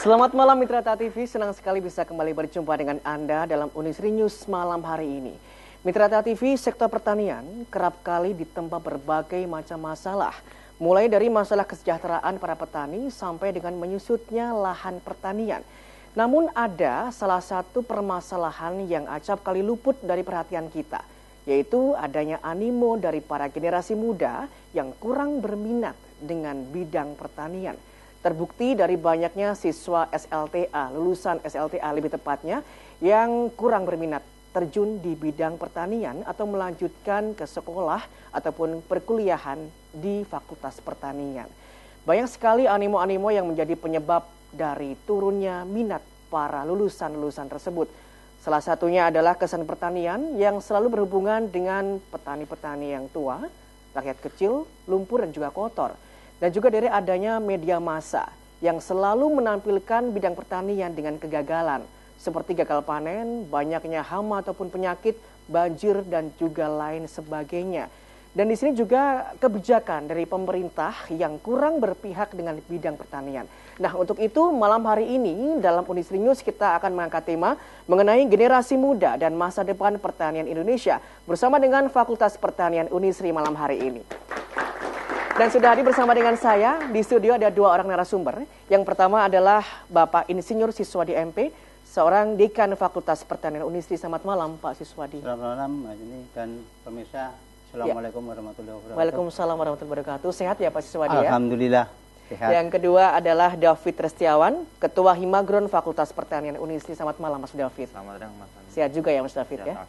Selamat malam Mitra TV, senang sekali bisa kembali berjumpa dengan Anda dalam Unisri News malam hari ini. Mitra TV, sektor pertanian kerap kali ditempa berbagai macam masalah. Mulai dari masalah kesejahteraan para petani sampai dengan menyusutnya lahan pertanian. Namun ada salah satu permasalahan yang acap kali luput dari perhatian kita, yaitu adanya animo dari para generasi muda yang kurang berminat dengan bidang pertanian. Terbukti dari banyaknya siswa SLTA, lulusan SLTA lebih tepatnya, yang kurang berminat terjun di bidang pertanian atau melanjutkan ke sekolah ataupun perkuliahan di Fakultas Pertanian. Banyak sekali animo-animo yang menjadi penyebab dari turunnya minat para lulusan-lulusan tersebut. Salah satunya adalah kesan pertanian yang selalu berhubungan dengan petani-petani yang tua, rakyat kecil, lumpur dan juga kotor. Dan juga dari adanya media massa yang selalu menampilkan bidang pertanian dengan kegagalan. Seperti gagal panen, banyaknya hama ataupun penyakit, banjir dan juga lain sebagainya. Dan di sini juga kebijakan dari pemerintah yang kurang berpihak dengan bidang pertanian. Nah, untuk itu malam hari ini dalam Unisri News kita akan mengangkat tema mengenai generasi muda dan masa depan pertanian Indonesia bersama dengan Fakultas Pertanian Unisri malam hari ini. Dan sudah hadir bersama dengan saya di studio ada dua orang narasumber. Yang pertama adalah Bapak Insinyur Siswadi MP, seorang Dekan Fakultas Pertanian Unisri. Selamat malam Pak Siswadi. Selamat malam Mas ini dan pemirsa. Assalamualaikum warahmatullahi wabarakatuh. Waalaikumsalam warahmatullahi wabarakatuh. Sehat ya Pak Siswadi ya? Alhamdulillah sehat. Yang kedua adalah David Restiawan, Ketua Himagron Fakultas Pertanian Unisri. Selamat malam Mas David. Selamat malam Mas. Sehat juga ya Mas David ya?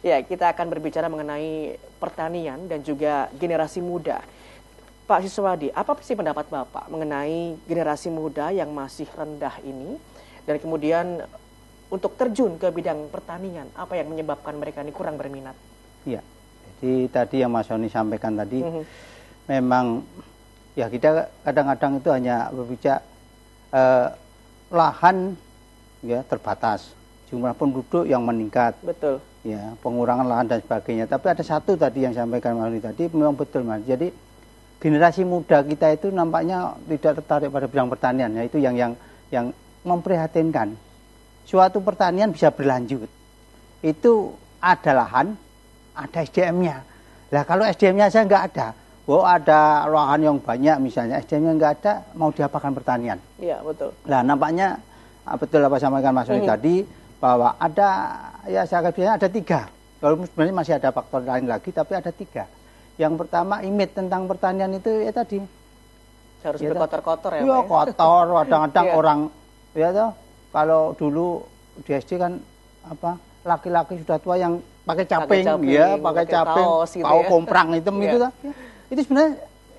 Ya, kita akan berbicara mengenai pertanian dan juga generasi muda. Pak Siswadi, apa sih pendapat Bapak mengenai generasi muda yang masih rendah ini dan kemudian untuk terjun ke bidang pertanian, apa yang menyebabkan mereka ini kurang berminat? Iya, jadi tadi yang Mas Soni sampaikan tadi, memang ya kita kadang-kadang itu hanya berbicara lahan ya terbatas, jumlah penduduk yang meningkat, betul, ya pengurangan lahan dan sebagainya. Tapi ada satu tadi yang sampaikan Mas Soni tadi, memang betul Mas. Jadi generasi muda kita itu nampaknya tidak tertarik pada bidang pertanian, yaitu yang memprihatinkan. Suatu pertanian bisa berlanjut, itu ada lahan, ada SDM-nya. Lah kalau SDM-nya saja nggak ada, ada lahan yang banyak misalnya, SDM-nya nggak ada, mau diapakan pertanian? Iya betul. Lah nampaknya betul apa sampaikan Mas Soni tadi, bahwa ada, ya saya katakan ada tiga. Kalau sebenarnya masih ada faktor lain lagi, tapi ada tiga. Yang pertama, image tentang pertanian itu ya tadi harus ya berkotor-kotor ya, iya, Pak. Kotor, kadang-kadang orang ya toh, kalau dulu di SD kan apa laki-laki sudah tua yang pakai caping, ya pakai caping, kaos, gitu kaos ya. komprang hitam itu toh. Ya, itu sebenarnya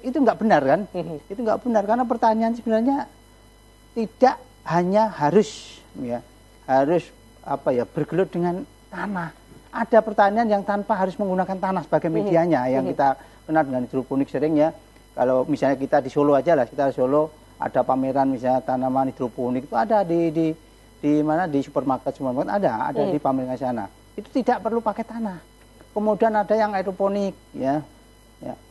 itu nggak benar kan? Itu nggak benar karena pertanian sebenarnya tidak hanya harus bergelut dengan tanah. Ada pertanian yang tanpa harus menggunakan tanah sebagai medianya, yang kita kenal dengan hidroponik sering ya. Kalau misalnya kita di Solo aja lah, kita di Solo ada pameran misalnya tanaman hidroponik itu ada di mana di supermarket ada di pameran sana. Itu tidak perlu pakai tanah. Kemudian ada yang aeroponik ya.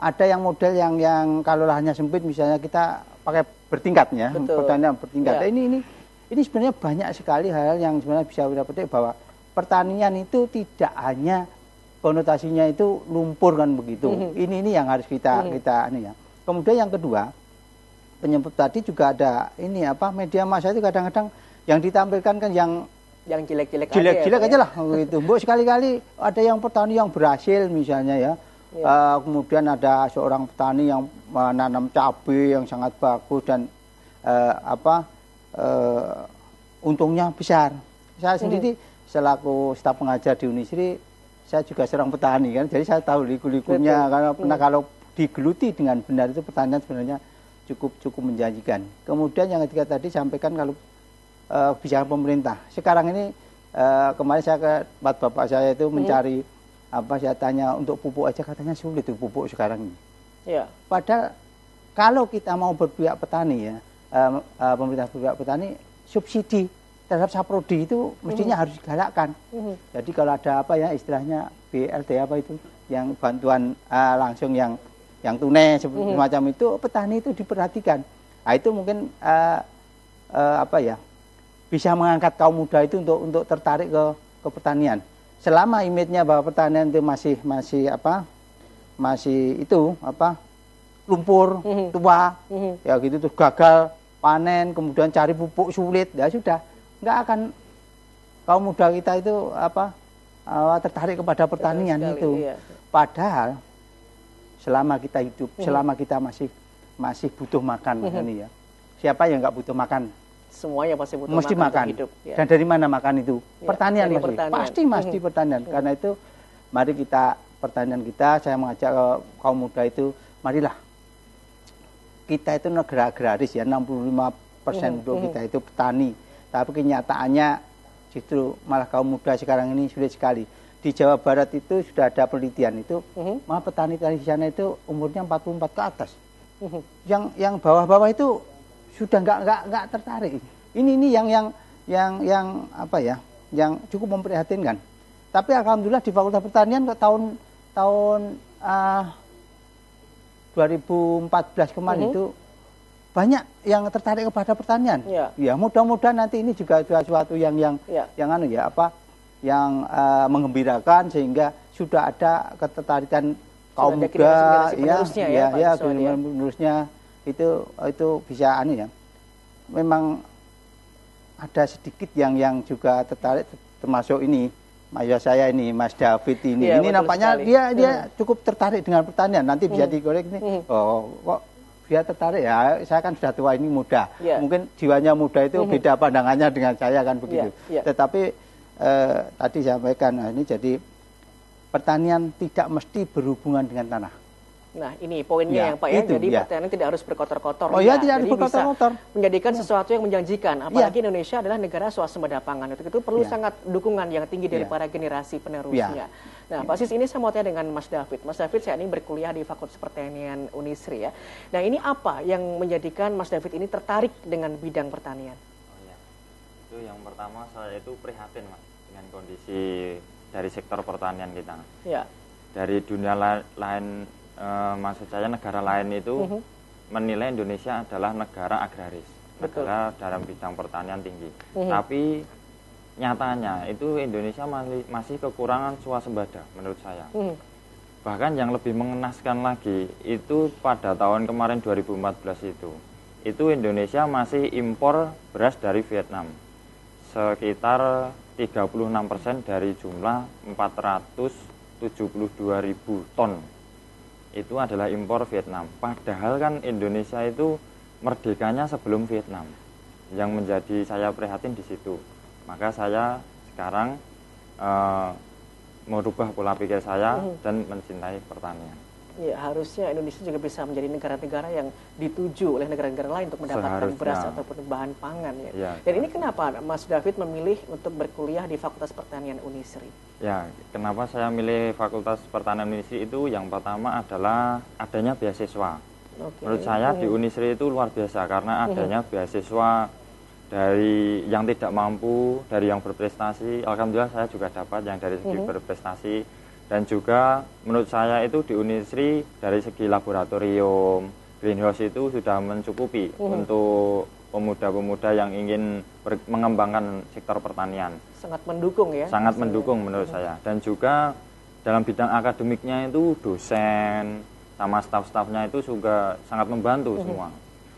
Ada yang model yang kalau lahannya sempit misalnya kita pakai bertingkat ya, pertanian bertingkat. Ya. Ini sebenarnya banyak sekali hal yang sebenarnya bisa kita petik bahwa pertanian itu tidak hanya konotasinya itu lumpur kan begitu. Ini yang harus kita ini ya. Kemudian yang kedua, penyebab tadi juga ada media massa itu kadang-kadang yang ditampilkan kan yang jelek-jelek aja lah gitu. Sekali-kali ada yang petani yang berhasil misalnya ya. Kemudian ada seorang petani yang menanam cabai yang sangat bagus dan untungnya besar. Saya sendiri selaku staf pengajar di Unisri, saya juga seorang petani kan, jadi saya tahu liku-likunya karena kalau digeluti dengan benar itu pertanian sebenarnya cukup menjanjikan. Kemudian yang ketiga tadi sampaikan kalau bicara pemerintah. Sekarang ini kemarin saya ke bapak saya itu mencari saya tanya untuk pupuk aja katanya sulit tuh pupuk sekarang ini. Ya. Padahal kalau kita mau berpihak petani ya, pemerintah berpihak petani subsidi terhadap saprodi itu mestinya harus digalakkan. Jadi kalau ada istilahnya BLT itu yang bantuan langsung yang tunai semacam itu petani itu diperhatikan. Nah itu mungkin apa ya, bisa mengangkat kaum muda itu untuk tertarik ke pertanian. Selama image-nya bahwa pertanian itu masih lumpur, tua, ya gitu, terus gagal panen, kemudian cari pupuk sulit, ya sudah, nggak akan kaum muda kita itu tertarik kepada pertanian itu. Iya. Padahal selama kita hidup, selama kita masih butuh makan, ya. Siapa yang nggak butuh makan? Semuanya pasti butuh mesti makan. Hidup, ya. Dan dari mana makan itu? Ya, pertanian pasti pertanian. Karena itu mari pertanian kita, saya mengajak ke kaum muda itu, marilah kita itu negara agraris ya, 65% penduduk kita itu petani. Tapi kenyataannya justru malah kaum muda sekarang ini sulit sekali. Di Jawa Barat itu sudah ada penelitian itu, malah petani-petani di sana itu umurnya 44 ke atas. Yang bawah-bawah itu sudah nggak tertarik. Ini yang apa ya, yang cukup memprihatinkan. Tapi alhamdulillah di Fakultas Pertanian ke tahun 2014 kemarin itu banyak yang tertarik kepada pertanian. Ya mudah-mudahan nanti ini juga sesuatu yang menggembirakan, sehingga sudah ada ketertarikan kaum muda, penerusnya itu bisa ya. Memang ada sedikit yang juga tertarik, termasuk ini saya ini, Mas David ini. Ini nampaknya sekali. Dia cukup tertarik dengan pertanian. Nanti bisa digoreng ini. Oh, kok dia tertarik ya? Saya kan sudah tua, ini muda. Mungkin jiwanya muda itu beda pandangannya dengan saya kan begitu. Tetapi tadi saya sampaikan, ini jadi pertanian tidak mesti berhubungan dengan tanah. Nah, ini poinnya yang Pak ya. Jadi pertanian tidak harus berkotor-kotor. Tidak harus berkotor-kotor. Menjadikan sesuatu yang menjanjikan. Apalagi Indonesia adalah negara swasembada pangan. Itu perlu sangat dukungan yang tinggi dari para generasi penerusnya. Nah, Pak Sis, ini saya mau tanya dengan Mas David. Mas David saat ini berkuliah di Fakultas Pertanian Unisri ya. Nah, ini apa yang menjadikan Mas David ini tertarik dengan bidang pertanian? Itu yang pertama, saya itu prihatin, Mas, dengan kondisi dari sektor pertanian kita. Dari dunia lain, maksud saya negara lain itu menilai Indonesia adalah negara agraris, negara dalam bidang pertanian tinggi. Tapi nyatanya itu Indonesia masih kekurangan swasembada menurut saya. Bahkan yang lebih mengenaskan lagi itu pada tahun kemarin 2014 itu Indonesia masih impor beras dari Vietnam sekitar 36% dari jumlah 472.000 ton. Itu adalah impor Vietnam. Padahal kan Indonesia itu merdekanya sebelum Vietnam. Yang menjadi saya prihatin di situ. Maka saya sekarang merubah pola pikir saya dan mencintai pertanian. Ya, harusnya Indonesia juga bisa menjadi negara-negara yang dituju oleh negara-negara lain untuk mendapatkan beras ataupun bahan pangan ya. Dan ini kenapa Mas David memilih untuk berkuliah di Fakultas Pertanian Unisri? Ya, kenapa saya milih Fakultas Pertanian Unisri itu yang pertama adalah adanya beasiswa. Menurut saya di Unisri itu luar biasa karena adanya beasiswa dari yang tidak mampu, dari yang berprestasi. Alhamdulillah saya juga dapat yang dari segi berprestasi. Dan juga menurut saya itu di Unisri dari segi laboratorium, greenhouse itu sudah mencukupi untuk pemuda-pemuda yang ingin mengembangkan sektor pertanian. Sangat mendukung ya? Sangat mendukung menurut saya. Dan juga dalam bidang akademiknya itu dosen sama staf-stafnya itu juga sangat membantu semua.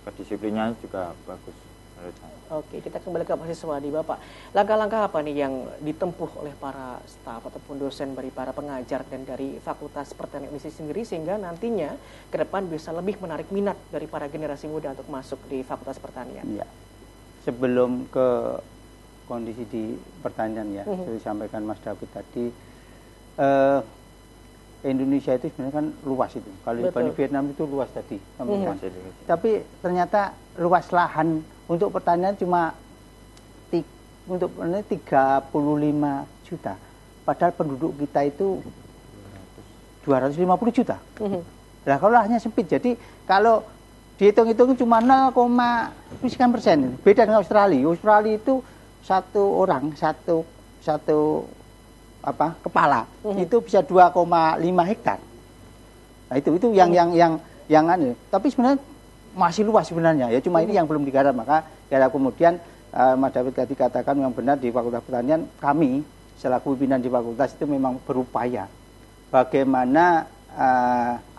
Kedisiplinnya juga bagus menurut saya. Oke, kita kembali ke mahasiswa di Bapak. Langkah-langkah apa nih yang ditempuh oleh para staf ataupun dosen dari para pengajar dan dari Fakultas Pertanian Unisri sendiri sehingga nantinya ke depan bisa lebih menarik minat dari para generasi muda untuk masuk di Fakultas Pertanian? Ya. Sebelum ke kondisi di pertanian ya, seperti disampaikan Mas David tadi, Indonesia itu sebenarnya kan luas itu. Kalau dibanding Vietnam itu luas tadi. Tapi ternyata luas lahan untuk pertanian cuma untuk 35 juta. Padahal penduduk kita itu 250 juta. Nah, kalau lahannya sempit, jadi kalau dihitung-hitung cuma 0,% beda dengan Australia. Australia itu satu orang, satu kepala itu bisa 2,5 hektar. Nah itu yang anu. Tapi sebenarnya masih luas sebenarnya ya, cuma ini yang belum digarap. Maka karena kemudian Mas David tadi katakan yang benar, di Fakultas Pertanian kami selaku pimpinan di fakultas itu memang berupaya bagaimana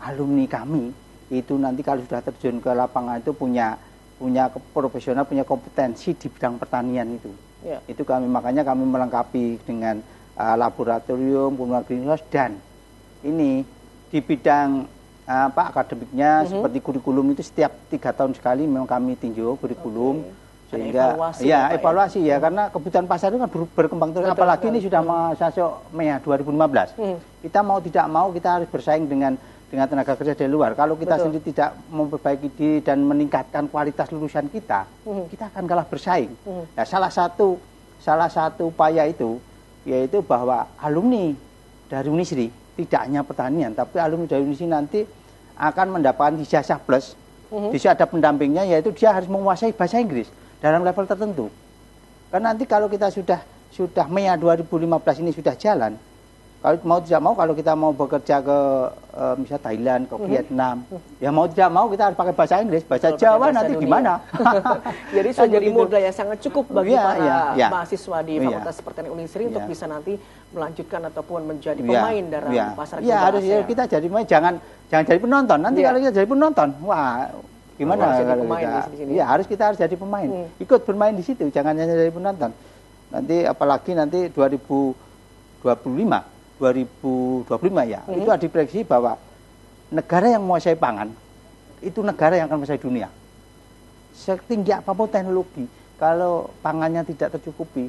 alumni kami itu nanti kalau sudah terjun ke lapangan itu punya profesional, punya kompetensi di bidang pertanian itu. Ya. Itu makanya kami melengkapi dengan laboratorium, kemudian greenhouse, dan ini di bidang akademiknya seperti kurikulum itu setiap 3 tahun sekali memang kami tinjau kurikulum. Sehingga evaluasi ya, karena kebutuhan pasar itu kan berkembang terus. Apalagi ini sudah masuk Mei 2015. Kita mau tidak mau kita harus bersaing dengan tenaga kerja dari luar. Kalau kita sendiri tidak memperbaiki diri dan meningkatkan kualitas lulusan kita, kita akan kalah bersaing. Nah, salah satu upaya itu yaitu bahwa alumni dari Unisri tidak hanya pertanian, tapi alumni dari Unisri nanti akan mendapatkan ijazah plus. Di situ ada pendampingnya, yaitu dia harus menguasai bahasa Inggris dalam level tertentu. Karena nanti kalau kita sudah Mei 2015 ini sudah jalan, kalau mau tidak mau, kalau kita mau bekerja ke misalnya Thailand, ke Vietnam, ya mau tidak mau kita harus pakai bahasa Inggris, bahasa Jawa nanti gimana? Jadi sudah jadi modal yang sangat cukup bagi para mahasiswa di Fakultas Pertanian Unisri untuk bisa nanti melanjutkan ataupun menjadi pemain dalam pasar global. Harus kita jadi pemain, jangan jadi penonton. Nanti kalau kita jadi penonton, wah gimana kalau kita? Harus jadi pemain, ikut bermain di situ, jangan hanya jadi penonton. Nanti apalagi nanti 2025 ya, itu ada diprediksi bahwa negara yang menguasai pangan itu negara yang akan menguasai dunia. Setinggi apapun teknologi, kalau pangannya tidak tercukupi,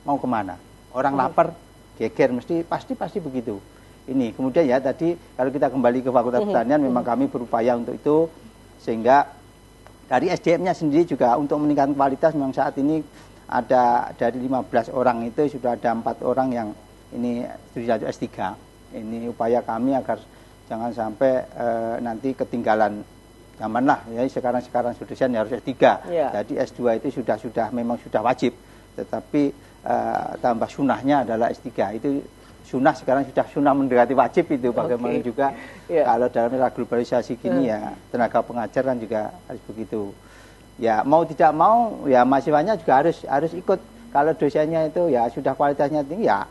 mau kemana? Orang lapar, geger, pasti begitu. Ini kemudian ya tadi kalau kita kembali ke Fakultas Pertanian, memang kami berupaya untuk itu, sehingga dari SDM-nya sendiri juga untuk meningkatkan kualitas. Memang saat ini ada dari 15 orang itu sudah ada 4 orang yang ini studi lanjut S3. Ini upaya kami agar jangan sampai nanti ketinggalan zaman lah. Ya, sekarang dosen harus S3. Jadi S2 itu sudah memang sudah wajib. Tetapi tambah sunahnya adalah S3. Itu sunah sekarang sudah sunah mendekati wajib itu. Bagaimana juga kalau dalam era globalisasi gini ya tenaga pengajar kan juga harus begitu. Ya mau tidak mau ya mahasiswanya juga harus ikut. Kalau dosennya itu ya sudah kualitasnya tinggi, ya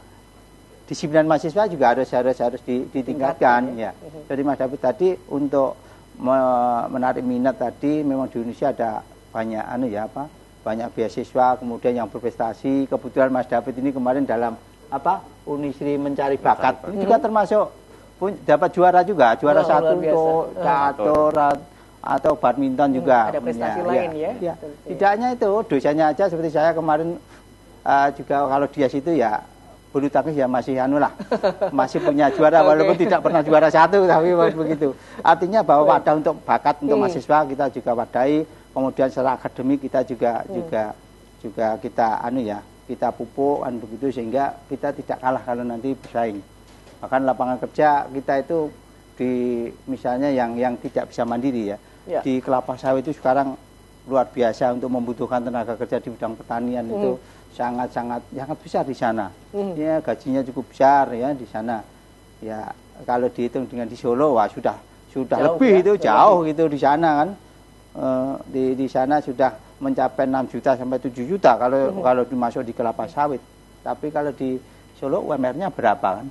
disiplinan mahasiswa juga harus ditingkatkan ya. Jadi Mas David tadi untuk menarik minat tadi, memang di Indonesia ada banyak banyak beasiswa kemudian yang berprestasi. Kebetulan Mas David ini kemarin dalam Unisri mencari bakat ini juga termasuk dapat juara juga, juara 1 untuk catur atau badminton juga. Ada prestasi lain ya. Tidak hanya itu, dosennya aja seperti saya kemarin juga kalau dia situ ya bulu tangkis ya masih masih punya juara walaupun tidak pernah juara 1, tapi begitu. Artinya bahwa wadah untuk bakat untuk mahasiswa kita juga wadai, kemudian secara akademik kita juga kita pupuk begitu, sehingga kita tidak kalah kalau nanti bersaing. Bahkan lapangan kerja kita itu misalnya yang tidak bisa mandiri ya. Di kelapa sawit itu sekarang luar biasa untuk membutuhkan tenaga kerja di bidang pertanian itu sangat besar di sana. Ya, gajinya cukup besar ya di sana. Ya, kalau dihitung dengan di Solo wah sudah jauh, lebih itu jauh gitu di sana kan. Di sana sudah mencapai 6 juta sampai 7 juta kalau dimasuk di kelapa sawit. Tapi kalau di Solo UMR-nya berapa kan?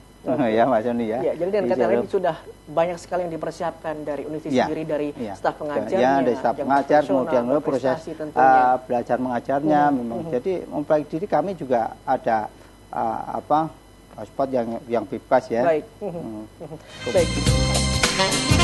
Ya Mas Joni ya. Jadi dengan kata lain sudah banyak sekali yang dipersiapkan dari Unisri sendiri, dari staf pengajarnya, dari staf pengajar, kemudian proses belajar mengajarnya memang. Jadi memperbaiki diri kami juga ada spot yang bebas ya. Baik. Baik.